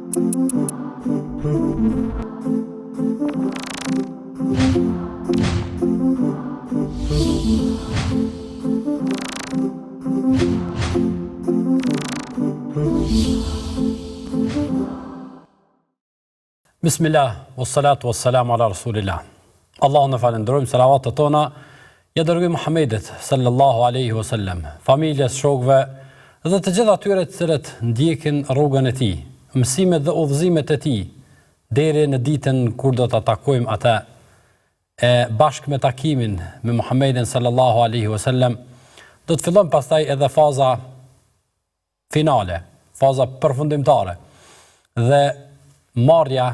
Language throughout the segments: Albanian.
Bismillah, wassalatu wassalamu ala rasulillah. Allahun e falenderojmë, selavatet tona ja dërgoj Muhammedit sallallahu alaihi wasallam, familjes, shokëve dhe të gjithë atyre të cilët ndjekin rrugën e tij, mësimet dhe udhëzimet e tij deri në ditën kur do ta takojmë atë bashkë me takimin me Muhammedin sallallahu alaihi wasallam. Do të fillojmë pastaj edhe faza finale, faza përfundimtare dhe marrja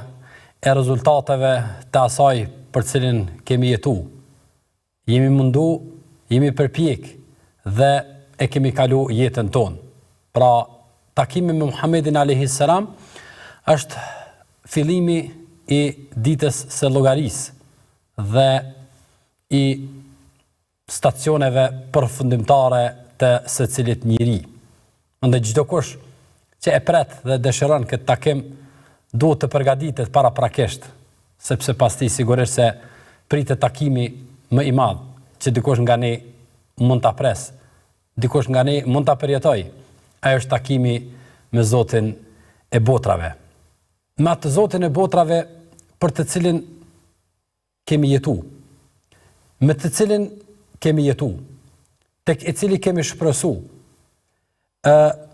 e rezultateve të asaj për cilin kemi jetu. Jemi mundu, jemi përpjek dhe e kemi kalu jetën tonë. Pra, takimi me Muhammedin a.s. është fillimi i ditës së llogarisë dhe i stacioneve përfundimtare të secilit njeri. Ndë çdo kush që e pret dhe dëshiron këtë takim duhet të përgatitet paraprakisht, sepse pastaj sigurisht se pritet takimi më i madh, që dikush nga ne mund ta pres, dikush nga ne mund ta përjetoj. Ai është takimi me Zotin e botrave. Me atë Zotin e botrave për të cilin kemi jetu, me të cilin kemi jetu, tek e cili kemi shpresu,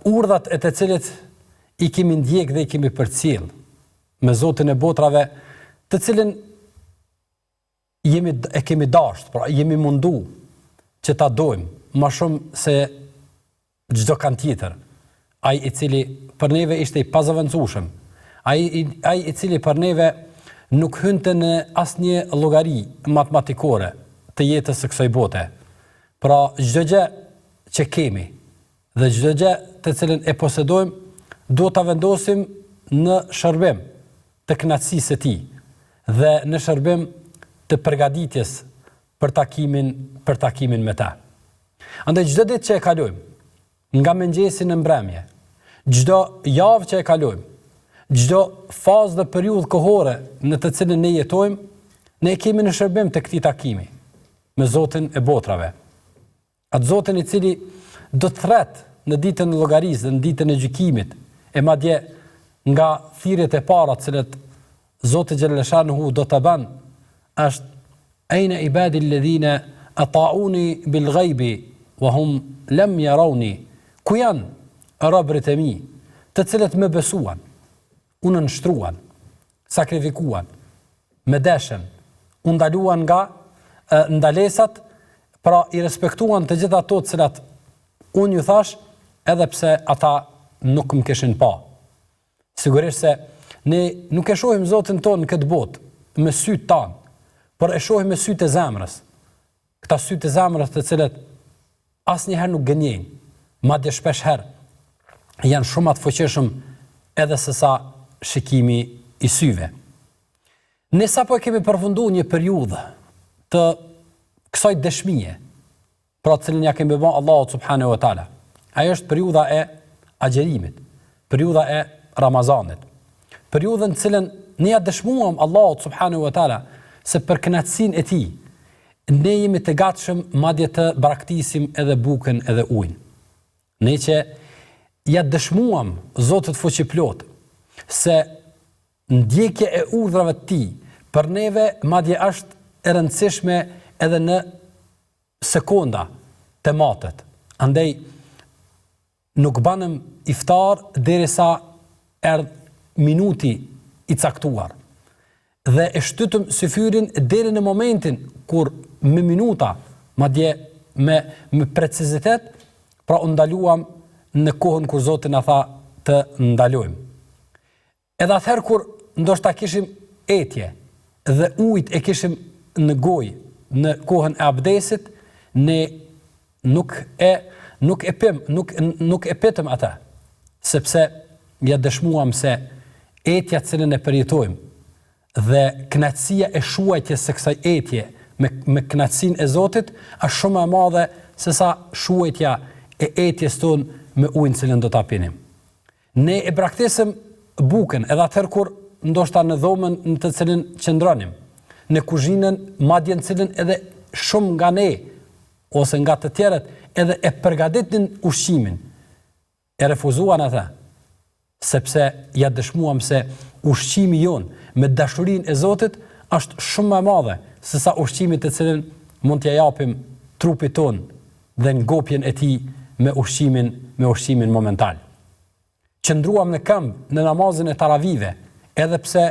urdhat e të cilit i kemi ndjek dhe i kemi përcjell, me Zotin e botrave, të cilin e kemi dashur, pra jemi mundu që ta dojmë më shumë se çdo kan tjetër. Ai i cili për neve ishte i pazaventshëm, ai i cili për neve nuk hynte në asnjë llogari matematikore të jetës së kësaj bote. Pra çdo gjë që kemi dhe çdo gjë të cilën e posedojmë, duhet ta vendosim në shërbim të kënaqësisë së tij dhe në shërbim të përgatitjes për takimin me ta. Andaj çdo ditë që e kalojmë, nga mëngjesi në mbrëmje, çdo javë që e kalojmë, çdo fazë dhe periudhë kohore në të cilën ne jetojmë, ne kemi në shërbim të këtij takimi me Zotin e botrave. Atë Zotin i cili do të thret në ditën e llogarisë dhe në ditën e gjykimit, e madje nga thirrjet e para të cilat Zoti xhaleshanuhu do të bën, është Aina ibadi alladhina ata'uni bil ghaibi wa hum lam yarawni. Ku janë robërit e mi, të cilët më besuan, u nënshtruan, sakrifikuan, me dëshën, u ndaluan nga ndalesat, pra i respektuan të gjitha ato të cilat unë ju thash, edhe pse ata nuk më kishin pa. Sigurisht se ne nuk e shohim Zotin tonë në këtë botë me sytë tanë, por e shohim me sytë e zemrës. Këta sytë e zemrës të cilët asnjëherë nuk gënjejnë, madje shpesh herë janë shumë të fuqishëm edhe se sa shikimi i syve. Ne sapo e kemi përfunduar një periudhë të kësaj dëshmie, pra të cilën ja kemi bërë Allahu subhanahu wa taala. Ajo është periudha e agjerimit, periudha e Ramazanit. Periudhën në cilën ne ja dëshmuam Allahu subhanahu wa taala se për kënaqësinë e tij ne jemi të gatshëm madje të braktisim edhe bukën edhe ujin. Ne që ja dëshmuam Zotit fuqiplot se ndjekja e urdhrave të tij për neve madje është e rëndësishme edhe në sekonda të matet. Andaj nuk banëm iftar derisa erdh minuti i caktuar. Dhe e shtytëm syfyrin deri në momentin kur me minuta, madje me precizitet, pra u ndaluam në kohën kur Zoti na tha të ndalojmë. Edhe atëherë kur ndoshta kishim etje dhe ujit e kishim në gojë në kohën e abdesit, ne nuk e petëm ata, sepse ja dëshmuam se etja të cilën e përjetojmë dhe kënaqësia e shuajtjes së kësaj etje me kënaqësinë e Zotit është shumë e madhe se sa shuajtja e etjes tonë me ujin që do ta pinim. Ne e braktisëm bukën, edhe atëherë kur ndoshta në dhomën në të cilën qëndronim, në kuzhinën madje në cilën edhe shumë nga ne ose nga të tjerët edhe e përgatitin ushqimin, e refuzuan atë, sepse ja dëshmuam se ushqimi jonë me dashurinë e Zotit është shumë më madhe se sa ushqimi të cilën mund t'ja japim trupit ton dhe ngopjen e tij me ushqimin momental. Qëndruam në këmbë në namazin e taravive, edhe pse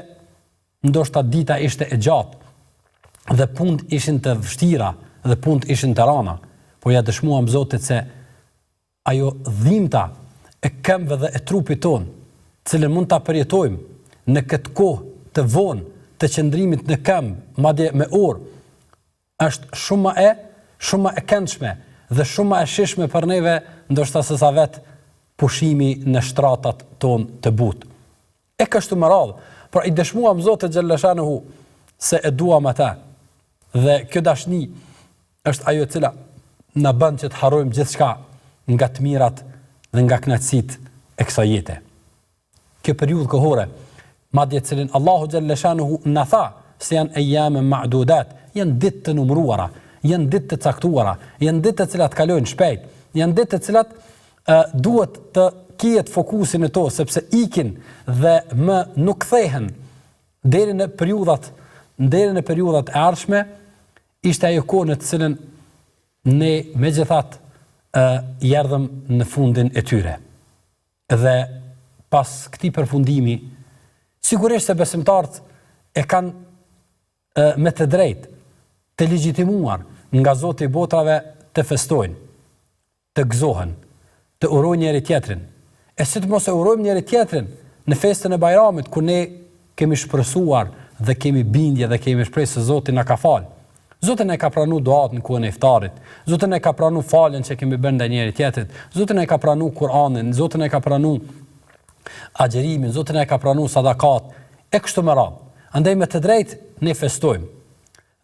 ndoshta dita ishte e gjatë dhe punët ishin të vështira dhe punët ishin të rana, por ja dëshmuam Zotit se ajo dhimbta e këmbëve dhe e trupit ton, cilën mund ta përjetojmë në këtë kohë të vonë të qëndrimit në këmbë, madje me orë, është shumë më e këndshme dhe shumë më e shishme për neve, ndoshta se sa vetë pushimi në shtratat tonë të butë. E kështu më radhë, por i dëshmuam Zotit xhallashanuhu se e duam ata. Dhe kjo dashni është ajo e cila na bën që të harrojmë gjithçka nga të mirat dhe nga kënaqësitë e kësaj jete. Kjo periudhë kohore, madje cilën Allahu xhallashanuhu na tha se janë ejame ma'dudat, janë ditë të numëruara, janë ditë të caktuara, janë ditë të cilat kalojnë shpejt, janë ditë të cilat duhet të kijet fokusin e to, sepse ikin dhe më nuk kthehen deri në periudhat e ardhshme, ishte ajo kohë në të cilën ne megjithatë erdhëm në fundin e tyre. Dhe pas këtij përfundimi, sigurisht se besimtarët e kanë me të drejtë të legjitimuar nga Zoti i botrave të festojnë, të gëzohen, të urojnë njëri tjetrin. E sidomos e urojmë njëri tjetrin në festën e Bajramit, ku ne kemi shpresuar dhe kemi bindje dhe kemi shpresë se Zoti na ka falë. Zoti na ka pranuar duat në kohën e iftarit. Zoti na ka pranuar faljen që kemi bërë ndaj njëri tjetrit. Zoti na ka pranuar Kur'anin, Zoti na ka pranuar agjerimin, Zoti na ka pranuar sadakat, e kështu me radhë. Andaj me të drejtë ne festojmë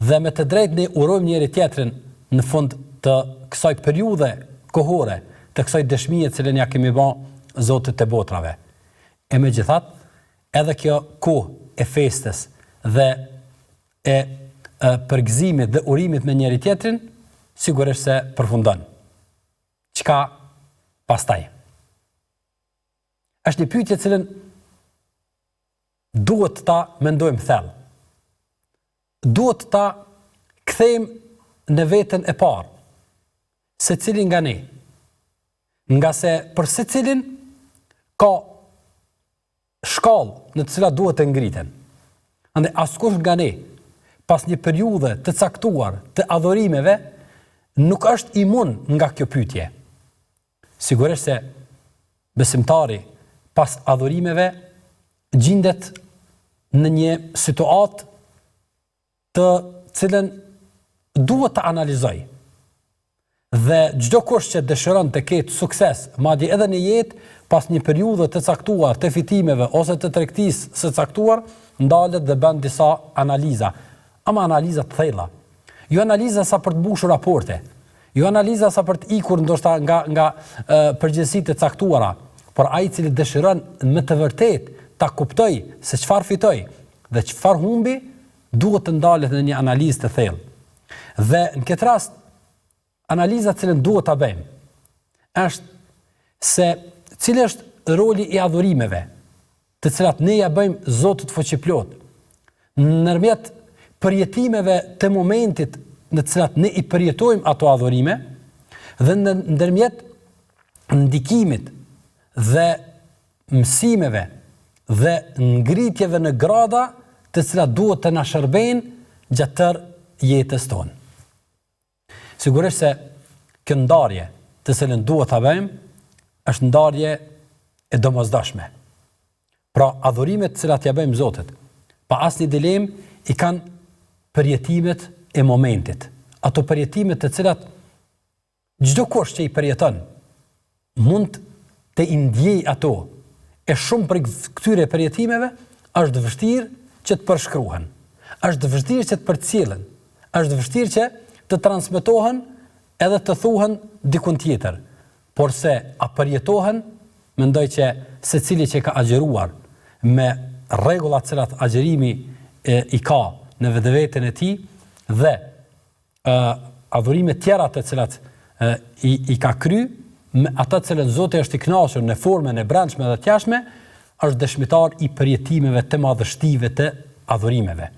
dhe me të drejtë ne urojmë njëri tjetrin në fund të kësaj periudhe kohore, të kësaj dëshmie që ja kemi bën Zotit të botrave. E megjithatë, edhe kjo kohë e festës dhe e përgëzimit dhe urimit me njëri tjetrin, sigurisht se përfundon. Çka pastaj? Është një pyetje cilën duhet ta mendojmë thellë. Duhet ta kthejmë në veten e parë, secili nga ne. Nga se për secilin ka shkallë në të cilat duhet të ngriten. Ande askush nga ne, pas një periudhe të caktuar të adhurimeve, nuk është imun nga kjo pyetje. Sigurisht se besimtari pas adhurimeve gjendet në një situatë të cilën duhet të analizoj. Dhe çdo kush që dëshiron të ketë sukses, madje edhe në jetë, pas një periudhe të caktuar të fitimeve ose të tregtisë së caktuar, ndalet dhe bën disa analiza, ama analiza të thella. Jo analiza sa për të mbushur raporte, jo analiza sa për të ikur ndoshta nga përgjegjësitë të caktuara, por ai i cili dëshiron me të vërtetë ta kuptoj se çfarë fitoi dhe çfarë humbi, duhet të ndalet në një analizë të thellë. Dhe në këtë rast analiza që duhet ta bëjmë është se cili është roli i adhurimeve, të cilat ne ja bëjmë Zotit fuqiplot, ndërmjet përjetimeve të momentit në të cilat ne i përjetojmë ato adhurime dhe ndërmjet ndikimit dhe mësimeve dhe ngritjeve në grada të cilat duhet të na shërbejnë gjatë tërë jetës tonë. Sigurisht se kjo ndarje të cilën duhet ta bëjmë është ndarje e domosdoshme. Pra adhurimet të cilat ja bëjmë Zotit, pa asnjë dilemë, i kanë përjetimet e momentit. Ato përjetimet të cilat çdo kush që i përjeton mund të i ndjej ato. E shumë për këtyre përjetimeve është vështirë që të përshkruhen. Është vështirë që të përcjellen. Është vështirë që të transmetohen edhe të thuhen dikun tjetër. Por se a përjetohen, mendoj që secili që ka agjeruar me rregullat cilat agjerimi i ka në veteveten e tij dhe adhurime tjera të cilat i ka kry, me ata të cilët Zoti është i kënaqur në formën e brendshme dhe të jashtme, është dëshmitar i përjetimeve të madhështive të adhurimeve.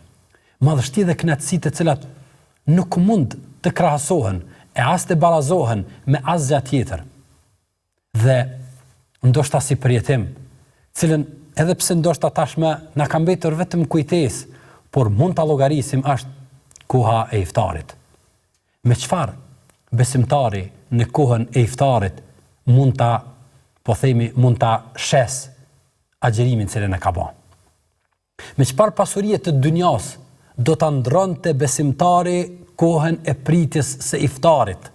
Madhështi dhe kënaqësi të cilat nuk mund të krahasohen e as të barazohen me asgjë tjetër. Dhe ndoshta si përjetim, cilën edhe pse ndoshta tashmë na ka mbetur vetëm kujtesë, por mund ta llogarisim, është koha e iftarit. Me çfarë besimtari në kohën e iftarit mund ta shes agjerimin që e ka bën. Me çfarë pasurie të dunjas do ta ndronte besimtari kohën e pritjes së iftarit.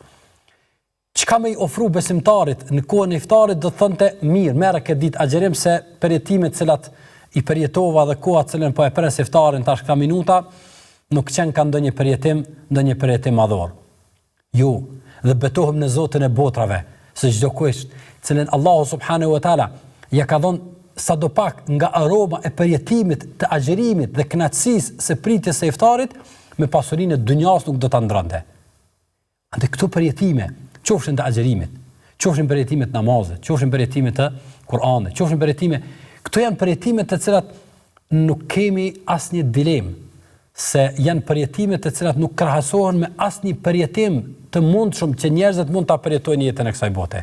Çka më i ofru besimtarit në kohën e iftarit, do thonte mirë, merre këtë ditë agjerim se përjetimet cilat i përjetova dhe koha cilën po e pres iftarin tash këta minuta, nuk qenë ka ndonjë përjetim madhor. Jo, dhe betohem në Zotin e botrave, se çdo kush, cilën Allahu subhanahu wa taala ja ka dhënë sadopak nga aroma e përjetimit të agjerimit dhe kënaqësisë së pritjes së iftarit, me pasurinë e dunjas nuk do ta ndronte. Ande këto përjetime, qofshin të agjerimit, qofshin përjetimet namazit, qofshin përjetimet të Kur'anit, qofshin përjetime, këto janë përjetimet të cilat nuk kemi asnjë dilemë, se janë përjetimet të cilat nuk krahasohen me asnjë përjetim të mundshëm që njerëzit mund ta përjetojnë jetën e kësaj bote.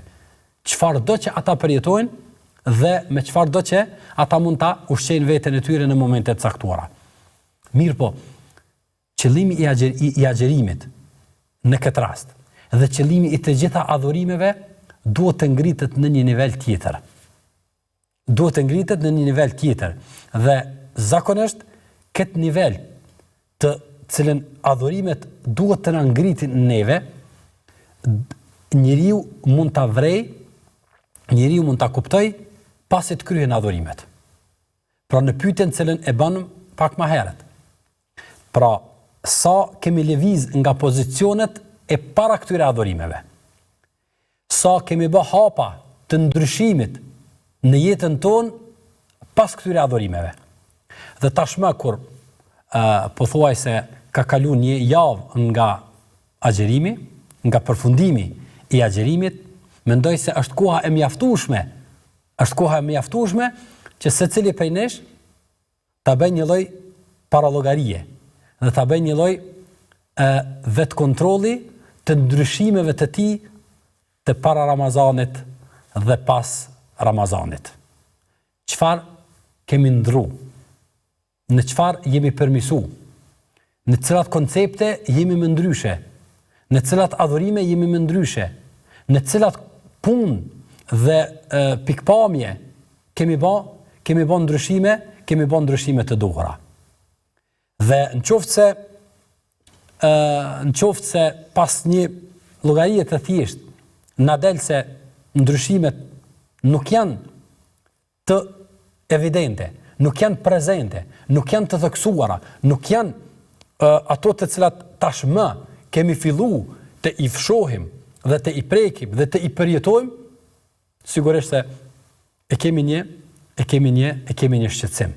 Çfarëdo që ata përjetojnë dhe me çfarëdo që ata mund ta ushqejnë veten e tyre në momente të caktuara. Mirë po, qëllimi i agjerimit në këtë rast dhe qëllimi i të gjitha adhurimeve duhet të ngritet në një nivel tjetër. Duhet të ngritet në një nivel tjetër dhe zakonisht këtë nivel të cilën adhurimet duhet të na ngritin neve, njeriu mund ta vrej, njeriu mund ta kuptoj pasi të kryhen adhurimet. Pra në pyetjen cilën e bëm pak më herët. Pra sa kemi lëviz nga pozicionet e para këtyre adhurimeve. Sa kemi bë hapa të ndryshimit në jetën tonë pas këtyre adhurimeve. Dhe tashmë kur pothuajse ka kaluar një javë nga agjerimi, nga përfundimi i agjerimit, mendoj se është koha e mjaftueshme. Është koha e mjaftueshme që secili prej nesh ta bëjë një lloj parallogarie dhe ta bëjë një lloj vetë kontrolli të ndryshimeve të tij të para Ramazanit dhe pas Ramazanit. Çfarë kemi ndru? Në çfarë jemi përmisu? Në cilat koncepte jemi më ndryshe? Në cilat adhurime jemi më ndryshe? Në cilat punë dhe pikpamje kemi bën ndryshime të duhura. Dhe në qoftë se pas një llogarie të thjesht na del se ndryshimet nuk janë të evidente, nuk janë prezente, nuk janë të theksuara, nuk janë ato të cilat tashmë kemi fillu të i fshohim dhe të i prekim dhe të i përjetojmë, sigurisht se e kemi një shqetësim.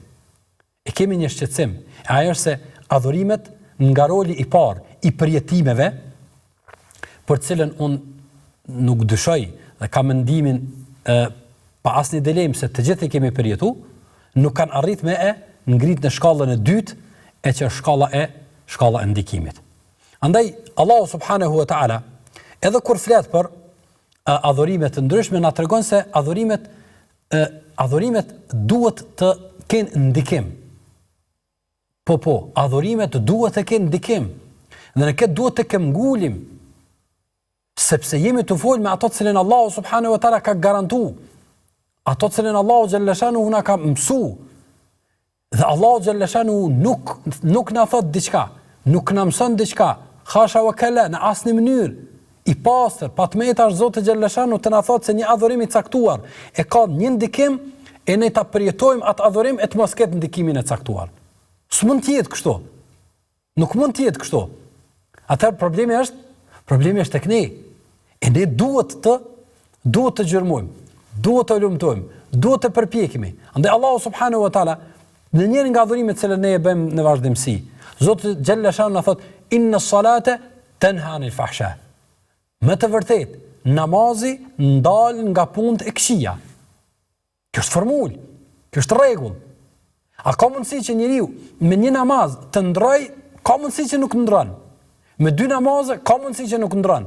E kemi një shqetësim. Ajo është se adhurimet nga roli i parë i përjetimeve, për cilën unë nuk dyshoj dhe kam mendimin pa asnjë dilemë se të gjithë e kemi përjetu, nuk kanë arrit me ngrit në shkallën e dytë, e që shkalla e ndikimit. Andaj Allahu subhanahu wa taala edhe kur flet për adhurimet të ndryshme na tregon se adhurimet duhet të kenë ndikim. Po, adhurimet duhet të kenë ndikim. Dhe në këtë duhet të këmbgulim, sepse jemi të folë me ato të cilën Allahu subhanahu wa taala ka garantu, ato të cilën Allahu xhallashanu na ka mësu. Dhe Allahu xhallashanu nuk na thot diçka, nuk na mëson diçka, hasha wa kala, në asnjë mënyrë i pastër, patmetar Zoti xhallashanu të na thot se një adhurim i caktuar e ka një ndikim e ne ta përjetojmë atë adhurim e të mos ketë ndikimin e caktuar. S'mund të jetë kështu. Nuk mund të jetë kështu. Atëherë problemi është tek ne. E ne duhet të gjërmojmë, duhet të lumtojmë, duhet të përpjekimi. Andaj Allahu subhanahu wa taala në njërin nga adhurimet që ne e bëjmë në vazhdimsi, Zoti xhalla shanu na thot inna salata tanha anil fahsha. Me të vërtet, namazi ndal nga punët e këqija. Kjo është formulë, kjo është rregull. A ka mundësi që njeriu me një namaz të ndroj, ka mundësi që nuk ndron. Me 2 namaze ka mundësi që nuk ndron.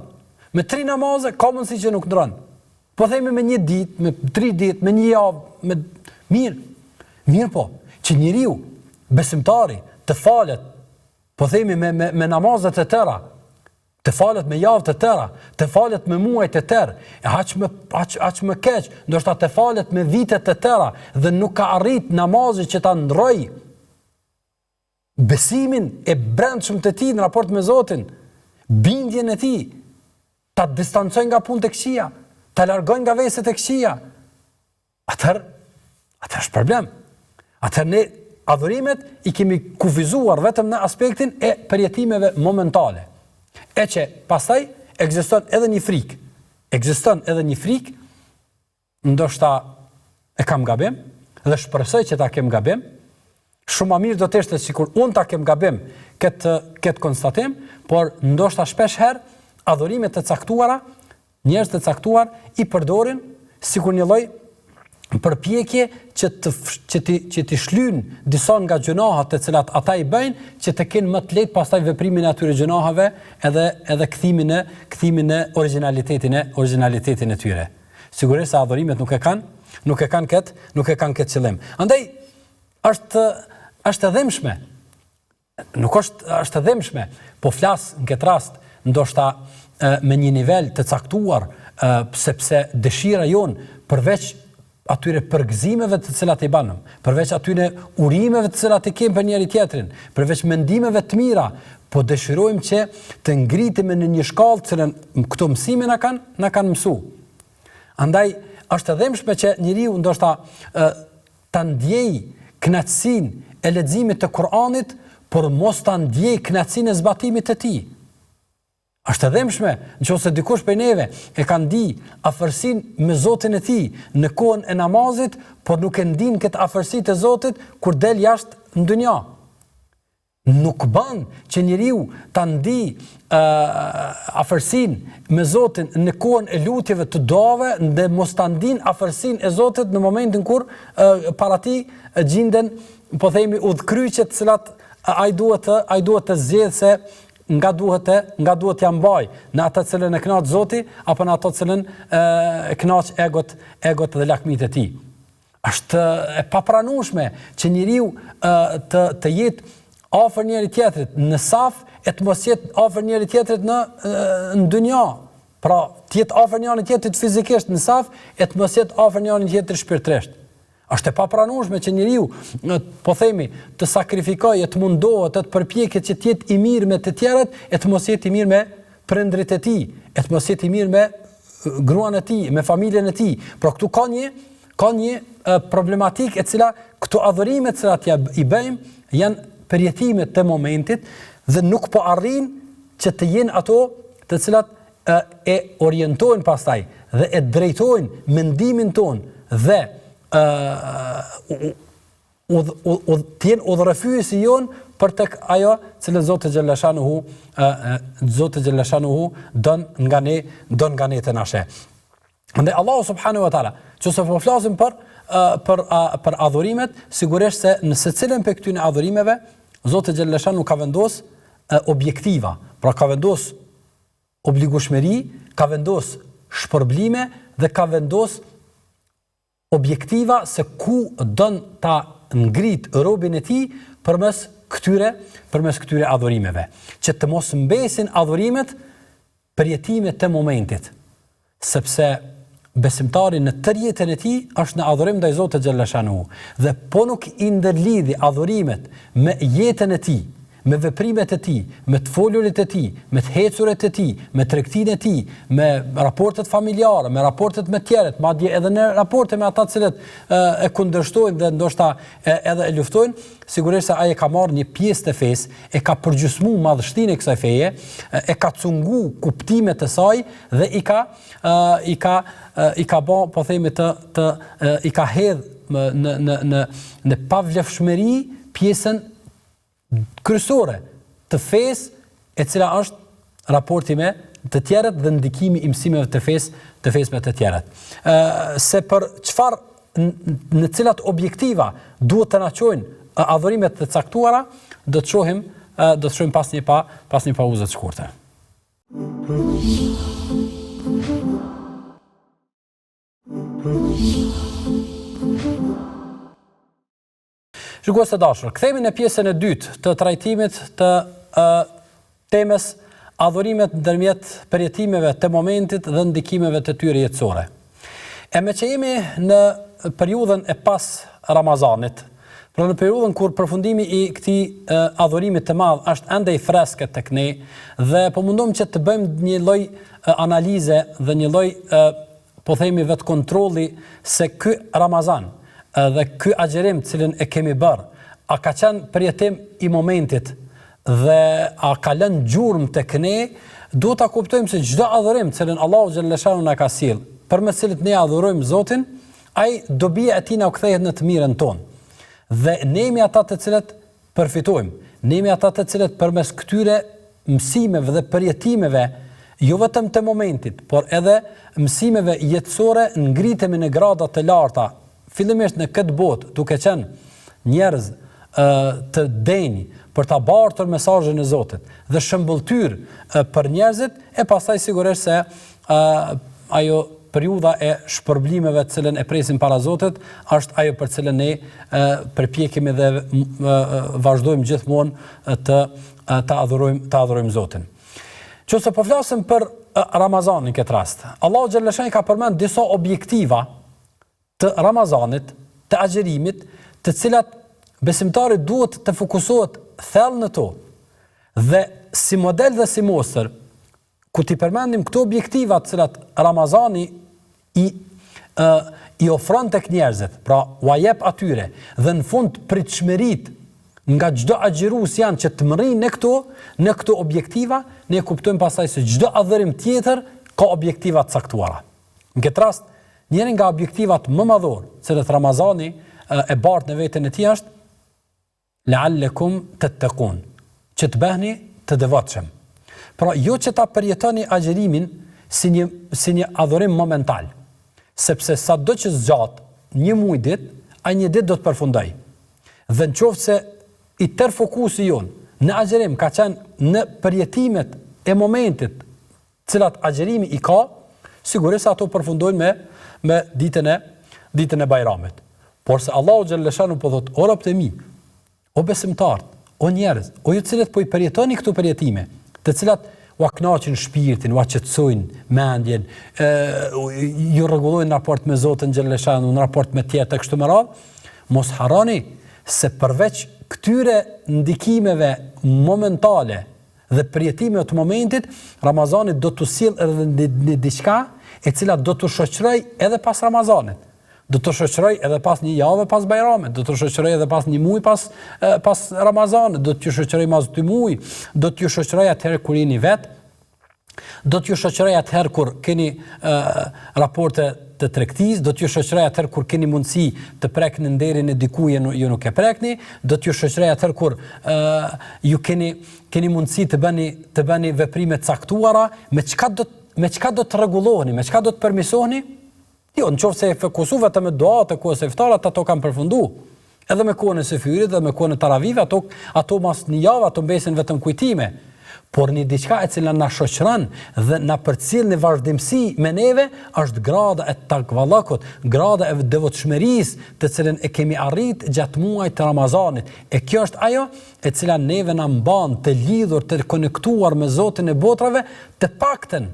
Me 3 namaze ka mundësi që nuk ndron. Po themi me 1 ditë, me 3 ditë, me 1 javë, me mirë po, që njeriu besimtari të falet, po themi me namazet e tëra, të falet me javë të tëra, të falet me muaj të tërë, aq më keq, ndoshta të falet me vite të tëra dhe nuk ka arrit namazi që ta ndroj besimin e brendshëm të tij në raport me Zotin, bindjen e tij, ta distancojnë nga punët e këqija, ta largojnë nga veset e këqija. Atëherë është problem. Atëherë ne adhurimet i kemi kufizuar vetëm në aspektin e përjetimeve momentale. E që pastaj ekziston edhe një frikë. Ekziston edhe një frikë, ndoshta e kam gabim, dhe shpresoj që ta kem gabim. Shumë më mirë do të ishte sikur unë ta kem gabim këtë konstatim, por ndoshta shpesh herë adhurimet të caktuara, njerëz të caktuar i përdorin sikur një lloj përpjekje që ti shlyn disa nga gjunahat të cilat ata i bëjnë, që të kenë më të lehtë pastaj veprimin e atyre gjunahave edhe kthimin në origjinalitetin e tyre. Sigurisht se adhurimet nuk e kanë këtë qëllim. Andaj është e dhëmshme. Nuk është e dhëmshme, po flas në këtë rast ndoshta me një nivel të caktuar, sepse dëshira jonë përveç atyre përgëzimeve të cilat i banëm, përveç atyre urimeve të cilat i kemë për njëri tjetrin, përveç mendimeve të mira, po dëshirojmë që të ngritemi në një shkallë që këto mësime na kanë mësu. Andaj është e dhëmshme që njeriu ndoshta ta ndjej kënaqësinë e leximit të Kuranit, por mos ta ndjej kënaqësinë e zbatimit të tij. Është e dhëmshme nëse dikush prej neve e ka ndi afërsinë me Zotin e tij në kohën e namazit, por nuk e ndin këtë afërsi të Zotit kur del jashtë në dynja. Nuk bën që njeriu ta ndi afërsinë me Zotin në kohën e lutjeve të duave dhe mos ta ndin afërsinë e Zotit në momentin kur para tij gjenden, po themi, udhkryqet të cilat ai duhet të zgjedhë se nga duhet ja mbaj në atë cilën e kënaq Zoti apo në ato cilën e kënaq egot dhe lakmit e tij. Është e papranueshme që njeriu të jetë afër njëri tjetrit në saf e të mos jetë afër njëri tjetrit në dynja. Pra, të jetë afër njëri tjetrit fizikisht në saf e të mos jetë afër njëri tjetrit shpirtërisht. Është e papranueshme që njeriu, po themi, të sakrifikojë, të mundohet, të përpjeket që të jetë i mirë me të tjerët, e të mos jetë i mirë me prindrit e tij, e të mos jetë i mirë me gruan e tij, me familjen e tij. Por këtu ka një problematikë e cila këto adhurime të cilat i bëjmë janë përjetime të momentit dhe nuk po arrin që të jenë ato të cilat e orientojnë pastaj dhe e drejtojnë mendimin ton dhe t'jen udhërëfyesi jonë për tek ajo cilë Zotë Gjellashanuhu don nga ne të nashe. Ndë Allahu subhanahu wa ta'ala, që se po flasim për adhurimet, sigurisht se në secilën për këtyne adhurimeve, Zotë Gjellashanuhu ka vendos objektiva, pra ka vendos obligueshmëri, ka vendos shpërblime dhe ka vendos objektiva se ku don ta ngrit robën e tij përmes këtyre adhurimeve, që të mos mbesin adhurimet përjetime të momentit, sepse besimtari në tërë jetën e tij është në adhurim ndaj Zotit Xhallashanuhu, dhe po nuk i ndërlidhi adhurimet me jetën e tij, me veprimet e tij, me të folurit e tij, me të hecurit e tij, me tregtinë e tij, me raportet familjare, me raportet me tjerët, madje edhe në raporte me ata të cilët e kundërshtojnë dhe ndoshta edhe e luftojnë, sigurisht se ai ka marrë një pjesë të fesë, e ka përgjysmuar madhështinë e kësaj feje, e ka cungu kuptimet e saj dhe i ka bë, po themi i ka hedh në pavlefshmëri pjesën kryesore të fesë, e cila është raporti me të tjerët dhe ndikimi i mësimeve të fesë me të tjerët. Se për çfarë, në cilat objektiva duhet të na çojnë adhurimet të caktuara, do të shohim pas një pauze të shkurtër. Shikues të dashur, kthehemi në pjesën e dytë të trajtimit të temës adhurimet ndërmjet përjetimeve të momentit dhe ndikimeve të tyre jetësore. E me që jemi në periudhën e pas Ramazanit, pra në periudhën kur përfundimi i këtij adhurimi të madh është ende i freskët tek ne dhe po mundom që të bëjmë një lloj analize dhe një lloj po themi vetë kontrolli se ky Ramazan dhe ky agjerim cilën e kemi bërë, a ka qenë përjetim i momentit dhe a ka lënë gjurmë tek ne, duhet ta kuptojmë se çdo adhurim cilën Allahu xhallahu na ka sjell, përmes cilit ne adhurojmë Zotin, ai dobia e tij na u kthehet në të mirën tonë. Dhe ne jemi ata të cilët përfitojmë, ne jemi ata të cilët përmes këtyre mësimeve dhe përjetimeve, jo vetëm të momentit, por edhe mësimeve jetësore, ngritemi në grada të larta, fillimisht në këtë botë, duke qenë njerëz të denj për ta bartur mesazhin e Zotit dhe shëmbulltyr për njerëzit, e pastaj sigurisht se ajo periudha e shpërblimeve të cilën e presim para Zotit është ajo për cilën ne përpjekemi dhe vazhdojmë gjithmonë të adhurojmë Zotin. Qëse po flasim për Ramazanin në këtë rast, Allahu xhallahu ka përmend disa objektiva të Ramazanit, të agjerimit, të cilat besimtari duhet të fokusohet thellë në to. Dhe si model dhe si mostër, ku ti përmendim këto objektiva të cilat Ramazani i ofron tek njerëzit, pra u jep atyre, dhe në fund pritshmërit nga çdo agjërues janë që të mërrin në këto objektiva, ne kuptojmë pastaj se çdo adhurim tjetër ka objektiva të caktuara. Në këtë rast, njëri nga objektivat më madhor, cilët Ramazani e bart në veten e tij është la'allekum tattaqun, që të bëheni të devotshëm. Pra jo që ta përjetoni agjerimin si një adhurim momental, sepse sado që zgjat një muaj ditë, ai një ditë do të përfundoj. Dhe nëse i tërë fokusi jon në agjerim ka qenë në përjetimet e momentit, cilat agjerimi i ka, sigurisht ato përfundojnë me ditën e Bajramit. Por se Allahu xhallahu po thotë, o robët e mi, o besimtarët, o njerëz, o ju cilët po i përjetoni këto përjetime, të cilat u kënaqin shpirtin, u qetësojnë mendjen, ju rregullojnë në raport me Zotin xhallahu, në raport me tjetër kështu me radhë, mos harroni se përveç këtyre ndikimeve momentale dhe përjetimeve të momentit, Ramazani do të sjellë edhe një diçka e cila do të shoqëroj edhe pas Ramazanit. Do të shoqëroj edhe pas një javë pas Bajramit, do të shoqëroj edhe pas një muaj pas Ramazanit, do t'ju shoqëroj mas 2 muaj, do t'ju shoqëroj atëherë kur jeni vet, do t'ju shoqëroj atëherë kur keni raporte të tregtisë, do t'ju shoqëroj atëherë kur keni mundësi të prekni nderin e dikujt ju nuk e prekni, do t'ju shoqëroj atëherë kur ju keni mundësi të bëni veprime të caktuara, me çka do të rregulloheni, me çka do të permisoheni. Jo, nëse e fokusu vetëm me duat e kohës së iftarit, ato kanë përfunduar. Edhe me kohën e sefirit dhe me kohën e taravive, ato mas një javë ato mbesin vetëm kujtime. Por një diçka e cila na shoqëron dhe na përcjell në vazhdimsi me neve është grada e takvallakut, grada e devotshmërisë të cilën e kemi arrit gjatë muajit të Ramazanit. E kjo është ajo e cila neve na mban të lidhur, të konektuar me Zotin e botrave, të paktën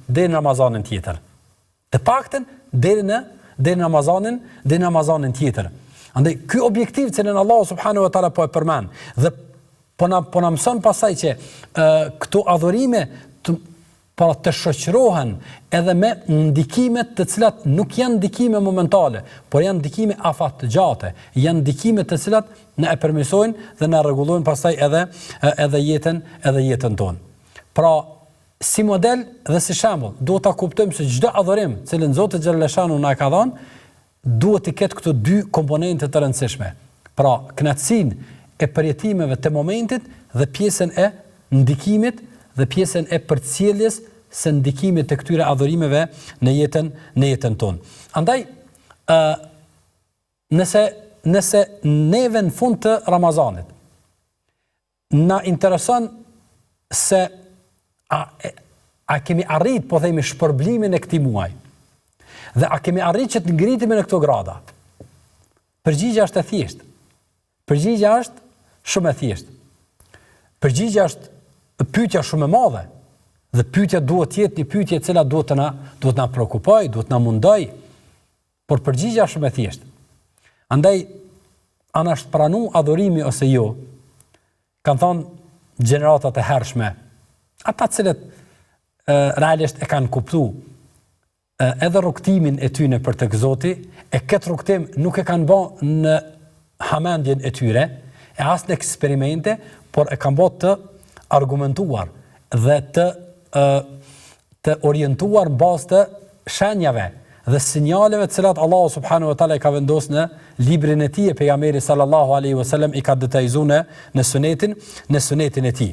deri në Ramazanin tjetër. Të paktën deri në Ramazanin tjetër. Andaj ky objektiv që Allahu subhanahu wa taala po e përmend dhe Po na mëson pasaj që këto adhurime të shoqërohen edhe me ndikimet të cilat nuk janë ndikime momentale, por janë ndikime afatgjate, janë ndikime të cilat na e përmirësojnë dhe na rregullojnë pastaj edhe jetën tonë. Pra, si model dhe si shembull, duhet ta kuptojmë se çdo adhurim, cilën Zoti xhaleshanu na ka dhënë, duhet të ketë këto dy komponente të rëndësishme. Pra, kënaqësinë e përjetimeve të momentit dhe pjesën e ndikimit dhe pjesën e përcjelljes së ndikimit të këtyre adhurimeve në jetën tonë. Andaj, nëse neve në fund të Ramazanit na intereson se a kemi arrit, po themi, shpërblimin e këtij muaji, dhe a kemi arrit që të ngritemi në këto grada? Përgjigjja është e thjeshtë. Përgjigjja është shumë e thjeshtë. Përgjigjja është pyetja shumë e madhe, dhe pyetja duhet të jetë një pyetje e cila duhet na shqetësoj, duhet na mundoj, por përgjigjja është shumë e thjeshtë. Andaj, a na është pranu adhurimi ose jo? Kanë thonë gjeneratat e hershme, ata cilët realisht e kanë kuptuar edhe rrugtimin e tyre për tek Zoti, e këtë rrugtim nuk e kanë bën në hamendjen e tyre, e as në eksperimente, por e kanë bën të argumentuar dhe të orientuar në bazë të shenjave dhe sinjaleve të cilat Allahu subhanahu wa taala i ka vendosur në librin e tij, e pejgamberi sallallahu alaihi wasallam i ka detajzuar në sunetin e tij.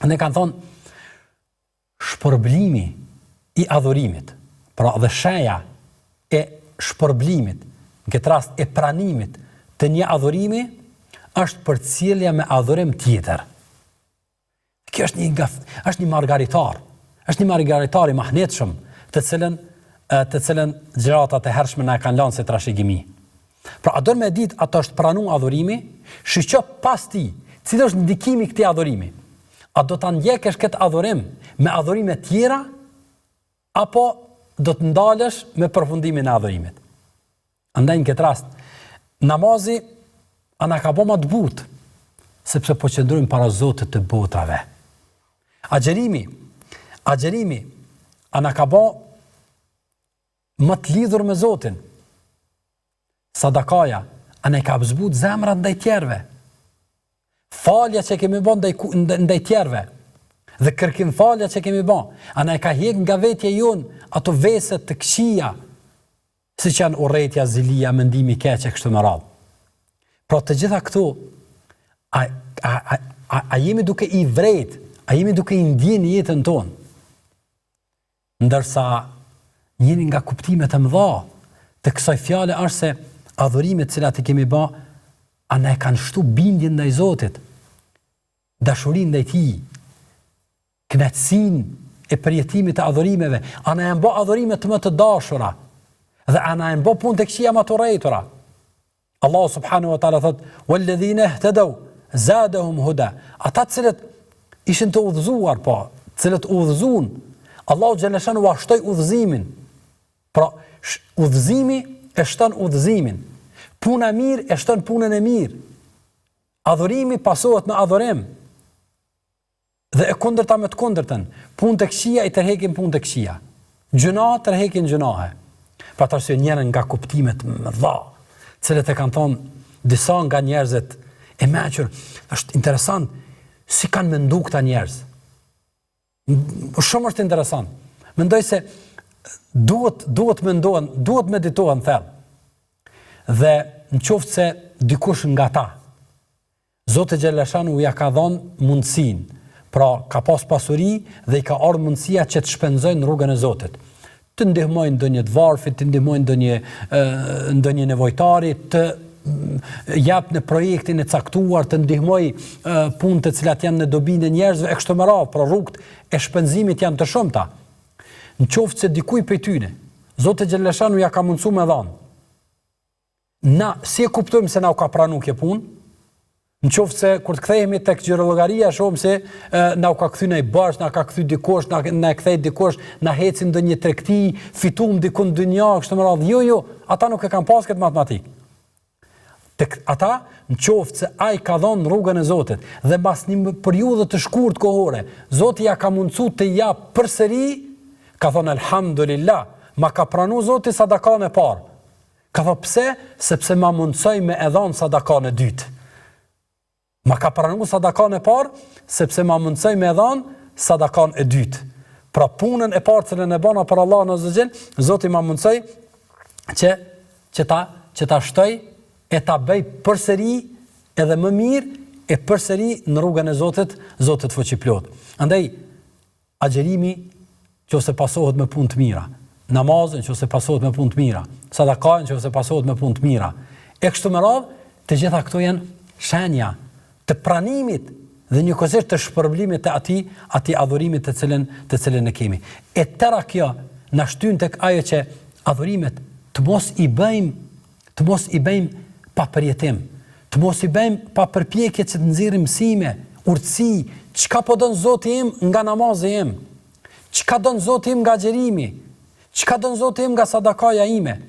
Ne kanë thonë shpërblimi i adhurimit, pra dhe shenja e shpërblimit, në këtë rast e pranimit të një adhurimi, është përcjellja me adhurim tjetër. Kjo është një margaritar, është një margaritar i mahnetshëm, të cilën gjëratat e hershme na kanë lënë si trashëgimi. Pra, a do me ditë ato është pranu adhurimi, shiqo pas ti, cili është ndikimi këtij adhurimi. A do ta ndjekësh këtë adhurim me adhurime tjera, apo do të ndalesh me përfundimin e adhurimit? Andaj në këtë rast, namazi ana ka bëma të butë, sepse po qëndrojmë para Zotit të botave. Agjerimi, ana ka bë më të lidhur me Zotin. Sadakaja, ana ka zbut zemrat ndaj tjerëve. Falja që kemi bën ndaj tjerëve, dhe kërkim falja që kemi bën, ana ka hjek nga vetja jonë ato veset të këqija, siç janë urrëtia, zilia, mendimi i keq e kështu me radhë. Pra të gjitha këto, a jemi duke i vrejt, a jemi duke i ndjen jetën tonë? Ndërsa njëri nga kuptimet e mëdha të kësaj fjale është se adhurimet cilat i kemi bë, ana e kanë shtu bindjen ndaj Zotit, dashurinë ndaj Tij, kënaqësinë e përjetimit të adhurimeve, ana e bë adhurimet më të dashura, dhe ana e bë punë të këqija më të urrëtura. Allahu subhanahu wa taala thot: "Walladhina ihtadaw zadahum huda." Ata cilët ishin të udhëzuar, po, cilët udhëzuan, Allahu xhaleshanu u shtoi udhëzimin. Pra, udhëzimi e shton udhëzimin. Puna e mirë e shton punën e mirë. Adhurimi pasohet me adhurim. Dhe e kundërta me të kundërtën. Punë të këqija i tërheqin punë të këqija. Gjunahe tërheqin gjunahe. Pra të arsye njëra nga kuptimet më dha, cilët e kanë thonë disa nga njerëzit e mequr, është interesant si kanë mendu këta njerëz. Shumë është interesant. Mendoj se duhet mendohen, duhet meditohen thellë. Dhe në qoftë se dikush nga ta, Zoti xhaleshanu ja ka dhënë mundësinë, pra ka pas pasuri dhe i ka ardhur mundësia që të shpenzojnë në rrugën e Zotit. Të ndihmojnë ndonjë të varfrit, të ndihmojnë ndonjë nevojtari, të jap në projektin e caktuar, të ndihmoj punë të cilat janë në dobinë e njerëzve e kështu me radhë, pra rrugët e shpenzimit janë të shumta. Në qoftë se dikuj prej tyre, Zoti xhaleshanu ja ka mundsuar me dhënë. Na si e kuptojmë se na u ka pranuar kjo punë? Në qoftë se kur të kthehemi tek xhirollogaria, shohim se na u ka kthy në bash, na ka kthy dikush, na kthej dikush, na hecin ndonjë tregti, fituam diku në dynjë, kështu me radhë. Jo, ata nuk e kanë pas këtë matematik. tek ata në qoftë se ai ka dhënë rrugën e Zotit dhe mbas një periudhë të shkurtë kohore, Zoti ja ka mundsuar të jap përsëri, ka thonë elhamdulillah, ma ka pranu Zoti sadakan e parë. Ka thonë pse? Sepse ma mundsoj me e dhënë sadakan e dytë. Ma ka pranu sadakan e parë, sepse ma mundsoj me e dhënë sadakan e dytë. Pra punën e parë që në bëna për Allah në zëgjel, Zoti ma mundsoj që ta shtoj e ta bëj përsëri edhe më mirë e përsëri në rrugën e Zotit fuqiplot. Andaj, agjerimi që ose pasohet me punë të mira, namazën që ose pasohet me punë të mira, sadakajnë që ose pasohet me punë të mira. E kështu me radhë, të gjitha këto janë shenja të pranimit dhe njëkohësisht të shpërblimit të atij adhurimit të cilën e kemi. E tëra kjo na shtyn tek ajo që adhurimet të mos i bëjmë pa përjetim, të mos i bëjmë pa përpjekje që të nxjerrim mësime, urtësi, çka po don Zoti im nga namazi im, çka don Zoti im nga xherimi, çka don Zoti im nga sadakaja ime,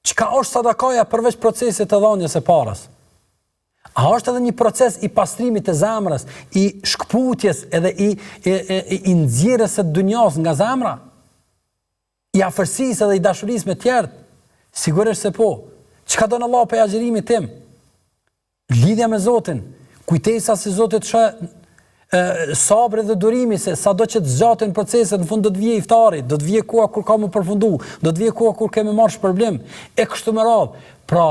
çka është sadakaja përveç procesit të dhënies së parës. A është edhe një proces i pastrimit të zemrës, i shkputjes edhe i nxjerrjes së dunjas nga zemra, i afërsisë edhe i dashurisë me tjerët? Sigurisht se po. Çka don Allah për agjerimin tim? Lidhja me Zotin, kujtesa se Zoti të shë sabri dhe durimi, se sado që të zgjaten proceset, në fund do të vijë iftari, do të vijë koha kur ka më përfundu, do të vijë koha kur kemi marrë shpërblim, e kështu me radhë. Pra,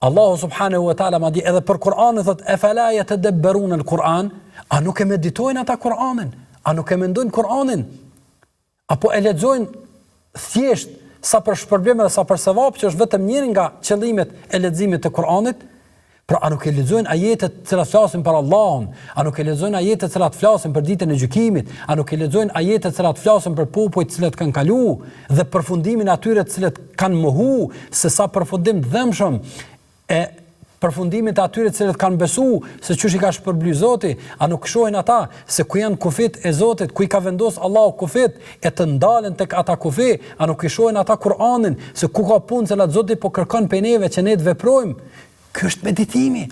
Allahu subhanahu wa taala madje edhe për Kur'anin thotë efala yatadabbaruna al-Qur'an, a nuk e meditojnë ata Kur'anin? A nuk e mendojnë Kur'anin? Apo e lexojnë thjesht sa për shpërblim dhe sa për sevap, që është vetëm njëri nga qëllimet e leximit të Kur'anit? Pra, a nuk e lexojnë ajetet të cilat flasin për Allahun? A nuk e lexojnë ajetet të cilat flasin për ditën e gjykimit? A nuk e lexojnë ajetet të cilat flasin për popujt të cilët kanë kaluar dhe përfundimin e atyre të cilët kanë mohu, se sa përfundim dëmshëm e përfundimit e atyre të cilët kanë besu se çush i ka shpërbly Zoti? A nuk shohin ata se ku janë kufit e Zotit, ku i ka vendos Allahu kufit e të ndalen tek ata kufi? A nuk i shohin ata Kur'anin se ku ka punë që Zoti po kërkon prej neve që ne të veprojmë? Ky është meditimi.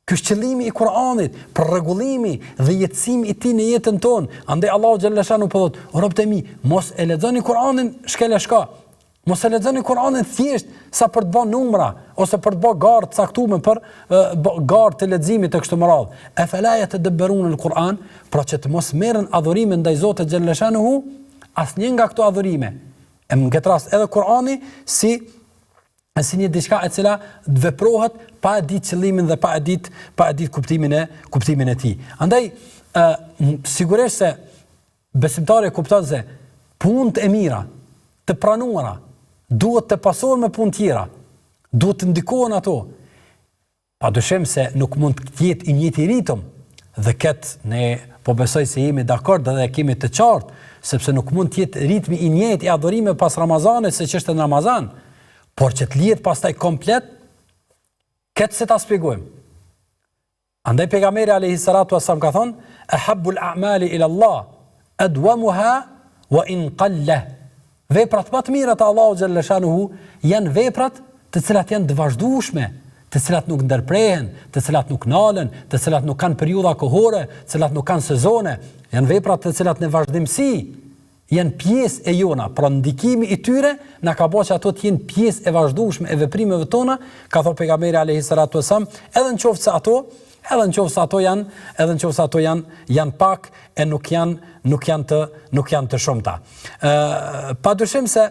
Ky është qëllimi i Kur'anit, për rregullimi dhe jetësimi i tij në jetën tonë. Andaj Allahu xhallahu shanu po thotë: "O robët e mi, mos e lexoni Kur'anin shkela shka. Mos e lexoni Kur'anin thjesht sa për të bërë numra ose për të bërë garë të caktuar për garë të leximit të kështu me radhë. Efala yatadabbaruna al-Qur'an, pra që të mos merren adhurime ndaj Zotit xhallahu shanu, asnjë nga këto adhurime. E në këtë rast edhe Kur'ani si një diçka e cila të veprohet pa e ditë qëllimin dhe pa e ditë kuptimin e tij. Andaj sigurisht se besimtari kupton se punët e mira të pranuara duhet të pasohen me punë tjera, duhet të ndikohen ato. Padyshim se nuk mund të jetë i njëjti ritëm, dhe këtë ne po besoj se jemi dakord dhe kemi të qartë, sepse nuk mund të jetë ritmi i njëjtë i adhurimeve pas Ramazanit se ç'është në Ramazan. Por që të lihet pastaj komplet, këtë se ta shpjegojmë. Andaj pejgamberi alayhi salatu wasallam ka thonë: "Ahabbul a'mali ila Allah adwamuha wa in qalla." Veprat më të mira të Allahut xhallahu shanuhu janë veprat të cilat janë të vazhdueshme, të cilat nuk ndërprehen, të cilat nuk nalen, të cilat nuk kanë periudha kohore, të cilat nuk kanë sezone, janë veprat të cilat në vazhdimsi janë pjesë e jona, pra ndikimi i tyre na ka bërë që ato të jenë pjesë e vazhdueshme e veprimeve tona, ka thënë pejgamberi alayhi salatu wasallam, edhe nëse ato janë pak e nuk janë të shumta. Padyshim se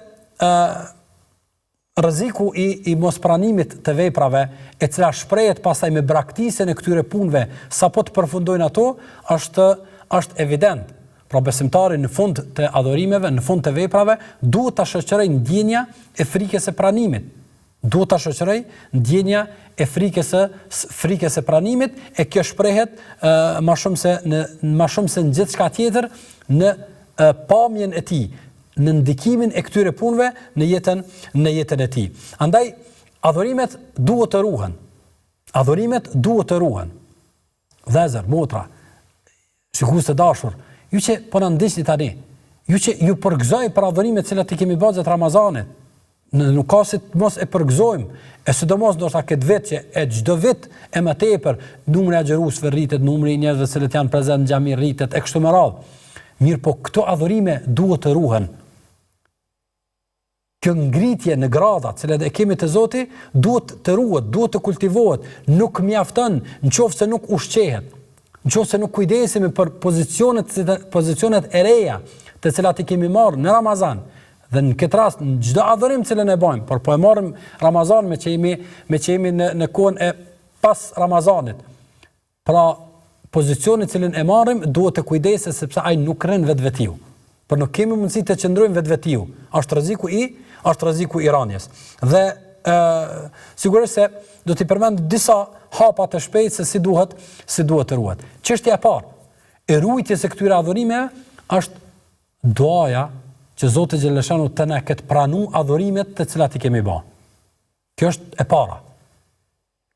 rreziku i mospranimit të veprave, e cila shprehet pastaj me braktisjen e këtyre punëve, sapo të përfundojnë ato, është evident. Pra besimtari në fund të adhurimeve, në fund të veprave, duhet ta shoqërojë ndjenja e frikës së pranimit. Duhet ta shoqërojë ndjenja e frikës së pranimit, e kjo shprehet më shumë se në gjithçka tjetër në pamjen e tij, në ndikimin e këtyre punëve në jetën e tij. Andaj adhurimet duhet të ruhen. Adhurimet duhet të ruhen. Vëllezër, motra, shikues të dashur, ju që po na ndiqni tani, ju që ju përgëzoj për adhurimet që i kemi bërë gjatë Ramazanit, Nuk ka si të mos e përgëzojmë, e sidomos ndoshta këtë vit që e çdo vit e më tepër numri i agjëruesve rritet, numri i njerëzve që janë prezant në xhami rritet e kështu me radhë. Mirë, po këto adhurime duhet të ruhen. Kjo ngritje në grada që e kemi të Zoti duhet të ruhet, duhet të kultivohet, nuk mjafton nëse nuk ushqehet, nëse nuk kujdesemi për pozicionet e reja të cilat i kemi marrë në Ramazan. Dhe në këtë rast në çdo adhurim që ne bëjmë, por po e marrim Ramazan me që jemi në kohën e pas Ramazanit. Pra pozicionin që e marrim duhet të kujdesemi sepse ai nuk rën vetvetiu. Por nuk kemi mundësi të qëndrojmë vetvetiu. Është rreziku i rënies. Dhe sigurisht se do t'i përmend disa hapa të shpejtë se si duhet të ruhet. Çështja e parë e ruajtjes së këtyre adhurimeve është duaja që Zoti xhaleshanu të na ketë pranu adhurimet të cilat i kemi bë. Kjo është e para.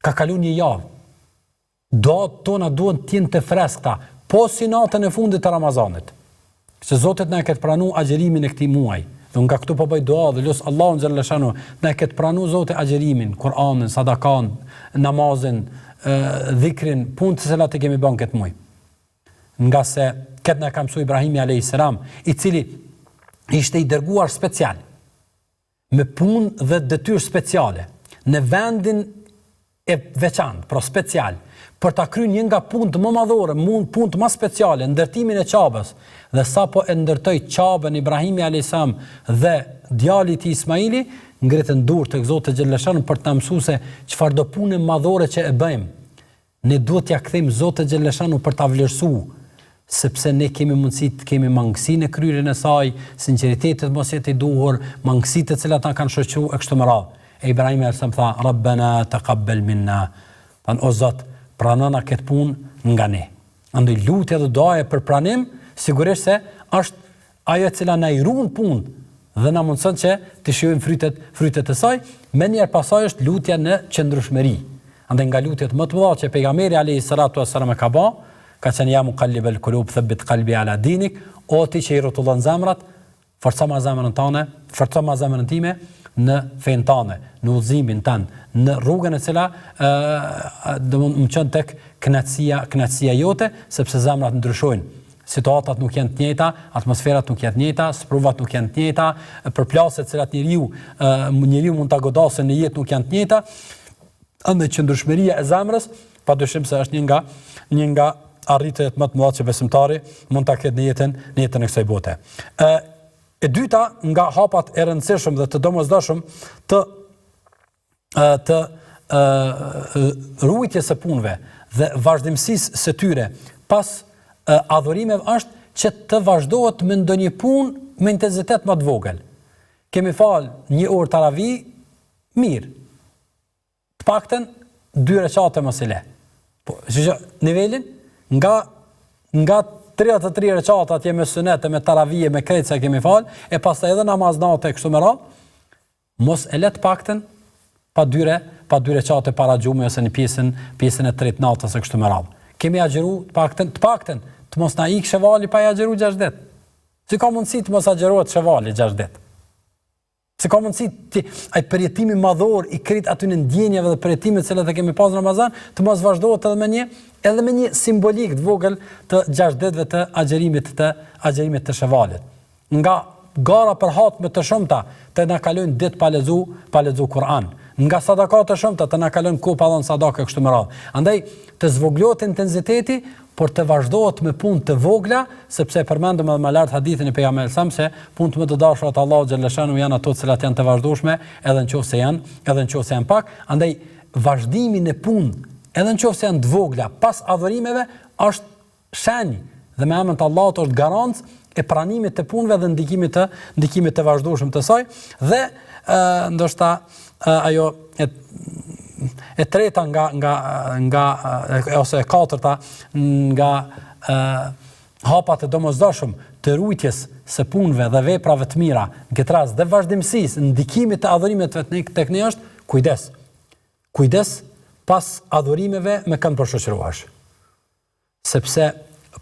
Ka kaluar një javë. Duat tona duhen të jenë të freskëta, po si natën e fundit të Ramazanit. Që Zoti na ketë pranu agjërimin e këtij muaji. Dhe nga këtu po bëj dua dhe lut Allahun xhaleshanu na ketë pranu Zoti agjërimin, Kur'anin, sadakan, namazin, dhikrin, punë të cilat i kemi bën këtë muaj. Nga se këtë na ka mësuar Ibrahimi alayhis salam, i cili ishte i dërguar special, me punë dhe detyrë speciale, në vendin e veçantë, pra special, për ta kryer një nga punët më madhore, punë më speciale, ndërtimin e Qabës, dhe sapo e ndërtoi Qabën Ibrahimi alayhis salam dhe djali i tij Ismaili, ngritën durr tek Zoti xhaleshanu për ta mësuar se çfarë do punë madhore që e bëjmë. Ne duhet t'ia kthejmë Zotit xhaleshanu për ta vlerësuar, sepse ne kemi mundësi të kemi mangësinë e kryerjen e saj, sinqeritetin mos jetë i duhur, mangësitë të cilat na kanë shoqëruar e kështu me radhë. E Ibrahim alayhis salam tha, Rabbana taqabbal minna. Tan o Zot, pranona këtë punë nga ne. Andaj lutja dhe duaja për pranim, sigurisht se është ajo e cila na i ruan punë dhe na mundson që të shijojmë frytet e saj, më njëherë pasaj është lutja në qëndrueshmëri. Andaj nga lutjet më të mëdha që pejgamberi alayhis salatu wassalam ka bë, ka qenë ja muqallibal qulub thabbit qalbi ala dinik, o ti që i rrotullon zemrat, forca ma zemrën tënde, forca ma zemrën time në fen tënde, në udhëzimin tënd, në rrugën e cila do të më çon tek kënaqësia jote, sepse zemrat ndryshojnë. Situatat nuk janë të njëjta, atmosferat nuk janë të njëjta, sprovat nuk janë të njëjta, përplasjet që njeriu mund ta godasë në jetë nuk janë të njëjta. Andaj qëndrueshmëria e zemrës, padyshim se është një nga arritjet më të mëdha që besimtari mund ta ketë në jetën e kësaj bote. E dyta nga hapat e rëndësishëm dhe të domosdoshëm të ruajtjes së punëve dhe vazhdimësisë së tyre pas adhurimeve është që të vazhdohet me ndonjë punë me intensitet më të vogël. Kemi fal 1 orë taravi, mirë. Të paktën 2 rekate mos e le. Po, nivelin nga 33 rekate atje me sunet, me taravije, me krejt se kemi fal, e pastaj edhe namaz natë kështu me radhë, mos e le të paktën pa 2 rekate para xhumës ose në pjesën e tretë natës kështu me radhë. Kemi agjëru të paktën të mos na ikë shevali pa agjëru 6 ditë. Si ka mundësi të mos agjërohet shevali 6 ditë? Si ka mundësi ai përjetimi madhor i krit aty në ndjenjave dhe përjetimet që e kemi pas në Ramazan të mos vazhdohet edhe me një simbolik të vogël të 6 ditëve të agjërimit të shevalit. Nga gara për hatme të shumta të na kalojnë ditë pa lexu Kur'an. Nga sadaka të shumta të na kalojnë kohë pa dhënë sadaka kështu me radhë. Andaj të zvoglohet intensiteti, por të vazhdohet me punë të vogla, sepse përmendëm edhe më lart hadithin e pejgamberit sa se punët më të dashura të Allahut xhaleshanu janë ato që janë të vazhdueshme, edhe nëse janë pak. Andaj vazhdimi në punë, edhe nëse janë të vogla pas adhurimeve, është shenjë dhe me emrin të Allahut është garancë e pranimit të punëve dhe ndikimit të vazhdueshëm të saj. Dhe ndoshta ajo e treta ose e katërta nga hapat e domosdoshëm të ruajtjes së punëve dhe veprave të mira, në këtë rast dhe vazhdimësisë ndikimit të adhurimeve tek ne është kujdes. Kujdes pas adhurimeve me kënd po shoqërohesh. Sepse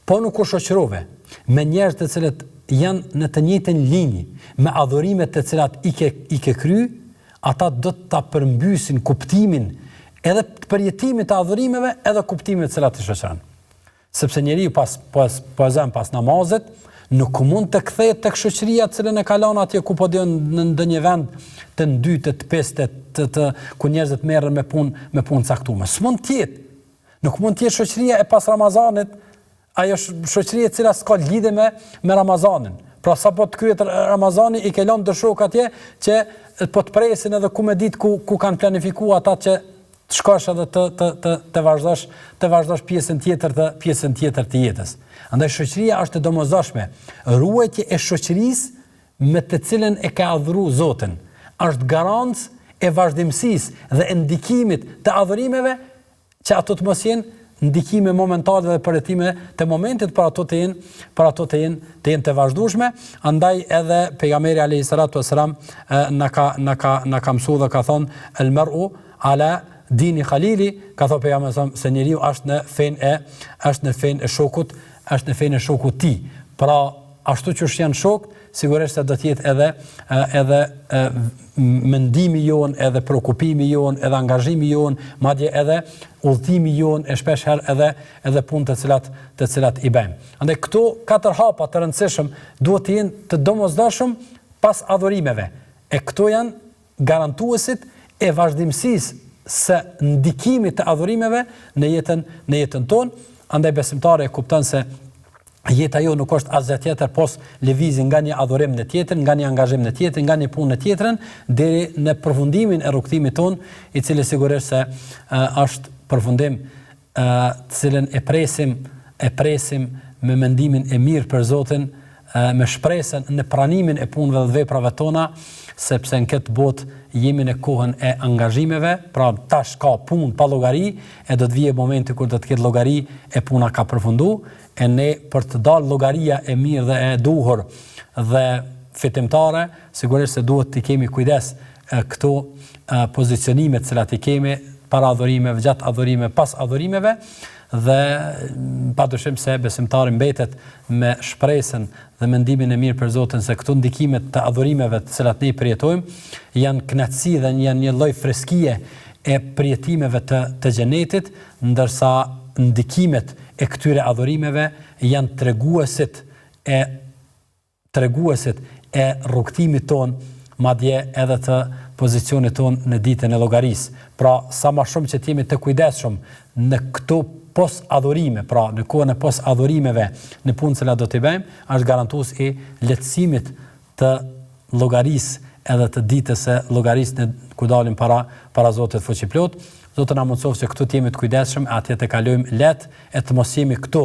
po nuk u shoqërove me njerëz të cilët janë në të njëjtën linjë me adhurimet të cilat i ke kry, ata do ta përmbysin kuptimin edhe të përjetimit të adhurimeve, edhe kuptimin të cilat i shoqëron. Sepse njeriu pas namazit nuk mund të kthehet tek shoqëria e cilën e kalon atje ku po dion në ndonjë vend të dytë, të pestë, të ku njerëzit merren me punë caktuar. S'mund të jetë. Nuk mund të jetë shoqëria e pas Ramazanit, ajo shoqëria e cila s'ka lidhje me Ramazanin. Pra sa po të kryet Ramazani i ke lënë dëshok atje që po të presin edhe ku me ditë ku kanë planifikuar ata që të shkosh edhe të vazhdosh pjesën tjetër të jetës. Andaj shoqëria është e domosdoshme. Ruajtja e shoqërisë me të cilën e ka adhuruar Zotin është garancë e vazhdimësisë dhe e ndikimit të adhurimeve që ato të mos jenë ndikime momentale dhe përjetime të momentit, për ato të jenë të vazhdueshme. Andaj edhe pejgamberi alayhi salatu wasalam na ka mësuar dhe ka thonë el mar'u ala dini khalili, ka thonë pejgamberi se njeriu është në fenë e shokut, është në fenë e shokut ti. Pra ashtu që janë shokët, sigurisht se do të jetë edhe mendimi jon, edhe shqetësimi jon, edhe angazhimi jon, madje edhe udhëtimi jon e shpesh herë edhe punë të cilat i bëjmë. Andaj këto 4 hapa të rëndësishëm duhet të jenë të domosdoshëm pas adhurimeve. E këto janë garantuesit e vazhdimësisë së ndikimit të adhurimeve në jetën tonë. Andaj besimtari e kupton se jeta jo nuk është asgjë tjetër pos lëvizje nga një adhurim në tjetër, nga një angazhim në tjetër, nga një punë në tjetrën, deri në përfundimin e rrugtimit ton, i cili sigurisht se është përfundim të cilën e presim me mendimin e mirë për Zotin, me shpresën në pranimin e punëve dhe veprave tona, sepse në këtë botë jemi në kohën e angazhimeve, pra tash ka punë pa llogari, e do të vijë momenti kur do të ketë llogari e puna ka përfunduar. E ne për të dalë llogaria e mirë dhe e duhur dhe fitimtare, sigurisht se duhet të kemi kujdes këto pozicionime të cilat i kemi para adhurimeve, gjatë adhurimeve, pas adhurimeve, dhe padyshim se besimtari mbetet me shpresën dhe mendimin e mirë për Zotin se këto ndikime të adhurimeve të cilat ne përjetojmë janë kënaqësi dhe janë një lloj freskie e përjetimeve të xhenetit, ndërsa ndikimet e këtyre adhurimeve janë treguesit e rrugtimit ton, madje edhe të pozicionit ton në ditën e llogarisë. Pra sa më shumë që jemi të kujdesshëm në këto pos adhurime, pra në kohën e pos adhurimeve në punën që do të bëjmë, është garantues i lehtësimit të llogarisë edhe të ditës së llogarisë ku dalim para Zotit fuqiplot. Zotë na mundësof që këtu të jemi të kujdesshëm, atje të kalojmë lehtë, e të mos jemi këtu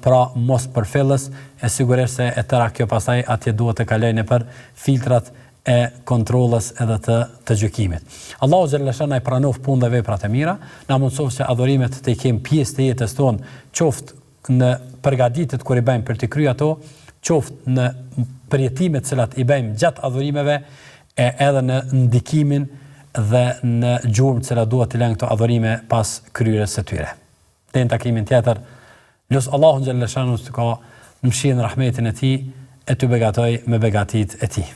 pra mos përfillës, e sigurisht se e tëra kjo pastaj atje duhet të kalojnë për filtrat e kontrollës edhe të gjykimit. Allahu xhallahu na i pranof punë dhe veprat e mira, na mundësof që adhurimet të kemi pjesë të jetës tonë, qoftë në përgatitjet kur i bëjmë për të kryer ato, qoftë në përjetimet që i bëjmë gjatë adhurimeve, e edhe në ndikimin dhe në gjurmë që duhet të lënë këto adhurime pas kryerjes së tyre. Në takimin tjetër, lut Allahun xhallahu të ka në mëshirën e rahmetin e tij e të begatoj me begatitë e tij.